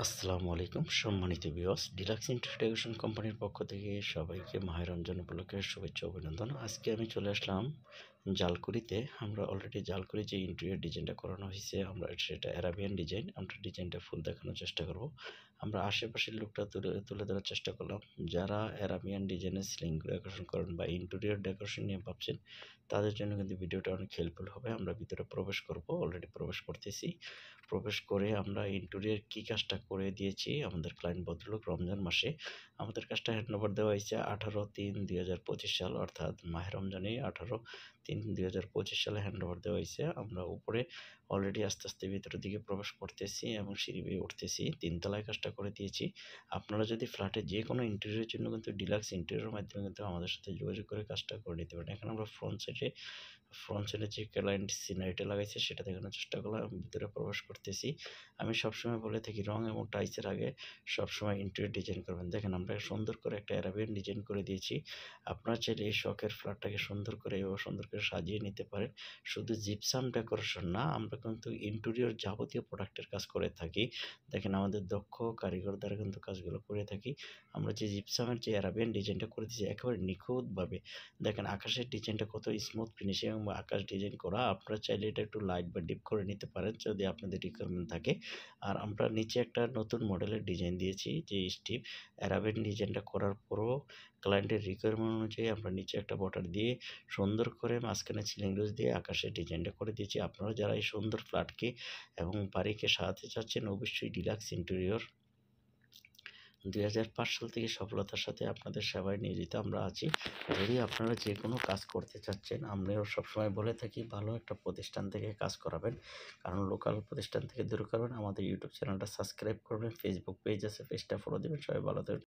আসসালামু আলাইকুম সম্মানিত ভিউয়ার্স, ডিলাক্স ইন্টিগ্রেশন কোম্পানির পক্ষ থেকে সবাইকে মাহে রমজান উপলক্ষে শুভেচ্ছা অভিনন্দন। আজকে আমি চলে আসলাম জালকুড়িতে। আমরা অলরেডি জালকুড়ি যে ইন্টেরিয়র ডিজাইনটা করানো হয়েছে, আমরা সেটা অ্যারাবিয়ান ডিজাইন, আমরা ডিজাইনটা ফুল দেখানোর চেষ্টা করব। আমরা আশেপাশের লুকটা তুলে ধরার চেষ্টা করলাম। যারা অ্যারাবিয়ান ডিজাইনের সিলিং ডেকোরেশন করেন বা ইন্টেরিয়র ডেকোরেশন নিয়ে ভাবছেন, তাদের জন্য কিন্তু ভিডিওটা অনেক হেল্পফুল হবে। আমরা ভিতরে প্রবেশ করব, অলরেডি প্রবেশ করতেছি। প্রবেশ করে আমরা ইন্টেরিয়র কী কাজটা করে দিয়েছি আমাদের ক্লায়েন্ট ভদ্রলোক রমজান মাসে। আমাদের কাজটা হ্যান্ডওভার দেওয়া হয়েছে 18/3/2025 সাল, অর্থাৎ মাহে রমজানে 18/3/2025 সালে হ্যান্ডওভার দেওয়া হয়েছে। আমরা উপরে অলরেডি আস্তে আস্তে ভিতরের দিকে প্রবেশ করতেছি এবং সিঁড়ি বেয়ে উঠতেছি। 3 তলায় কাজটা করে দিয়েছি। আপনারা যদি ফ্ল্যাটে যে কোনো ইন্টেরিয়রের জন্য কিন্তু ডিলাক্স ইন্টেরিয়রের মাধ্যমে কিন্তু আমাদের সাথে যোগাযোগ করে কাজটা করে নিতে পারেন। এখানে আমরা ফ্রন্ট সাইডে যে ক্লায়েন্ট সিনারিটা লাগাইছে সেটা দেখানোর চেষ্টা করলাম। আমি ভিতরে প্রবেশ করতেছি। আমি সবসময় বলে থাকি, রং এবং টাইলসের আগে সবসময় ইন্টেরিয়র ডিজাইন করবেন। দেখেন আমরা সুন্দর করে একটা অ্যারাবিয়ান ডিজাইন করে দিয়েছি। আপনারা চাইলে এই শখের ফ্ল্যাটটাকে সুন্দর করে এভাবে সুন্দর করে সাজিয়ে নিতে পারেন। শুধু জিপসাম ডেকোরেশন না, আমরা কিন্তু ইন্টেরিয়র যাবতীয় প্রোডাক্টের কাজ করে থাকি। দেখেন আমাদের দক্ষ কারিগর দ্বারা কিন্তু কাজগুলো করে থাকি। আমরা যে জিপসামের যে অ্যারাবিয়ান ডিজাইনটা করে দিয়েছি একেবারে নিখুঁতভাবে। দেখেন আকাশের ডিজাইনটা কত স্মুথ ফিনিশিং এবং আকাশ ডিজাইন করা। আপনারা চাইলে এটা একটু লাইট বা ডিপ করে নিতে পারেন যদি আপনাদের রিকোয়ারমেন্ট থাকে। আর আমরা নিচে একটা নতুন মডেলের ডিজাইন দিয়েছি, যে স্টিপ অ্যারাবিয়ান ডিজাইনটা করার পরও ক্লায়েন্টের রিকোয়ারমেন্ট অনুযায়ী আমরা নিচে একটা বর্ডার দিয়ে সুন্দর করে মাঝখানে সিলিং রোজ দিয়ে আকাশের ডিজাইনটা করে দিয়েছি। আপনারা যারা এই সুন্দর ফ্ল্যাটকে এবং বাড়িকে সাজাতে চাচ্ছেন, অবশ্যই ডিলাক্স ইন্টেরিয়র 2005 সাল থেকে সফলতার সাথে আপনাদের সেবায় নিয়োজিত আমরা আছি। যদি আপনারা যে কোনো কাজ করতে চাচ্ছেন, আমরাও সবসময় বলে থাকি ভালো একটা প্রতিষ্ঠান থেকে কাজ করাবেন, কারণ লোকাল প্রতিষ্ঠান থেকে দূরে করবেন। আমাদের ইউটিউব চ্যানেলটা সাবস্ক্রাইব করবেন, ফেসবুক পেজ আছে, পেজটা ফলো দেবেন। সবাই ভালো থাকবেন।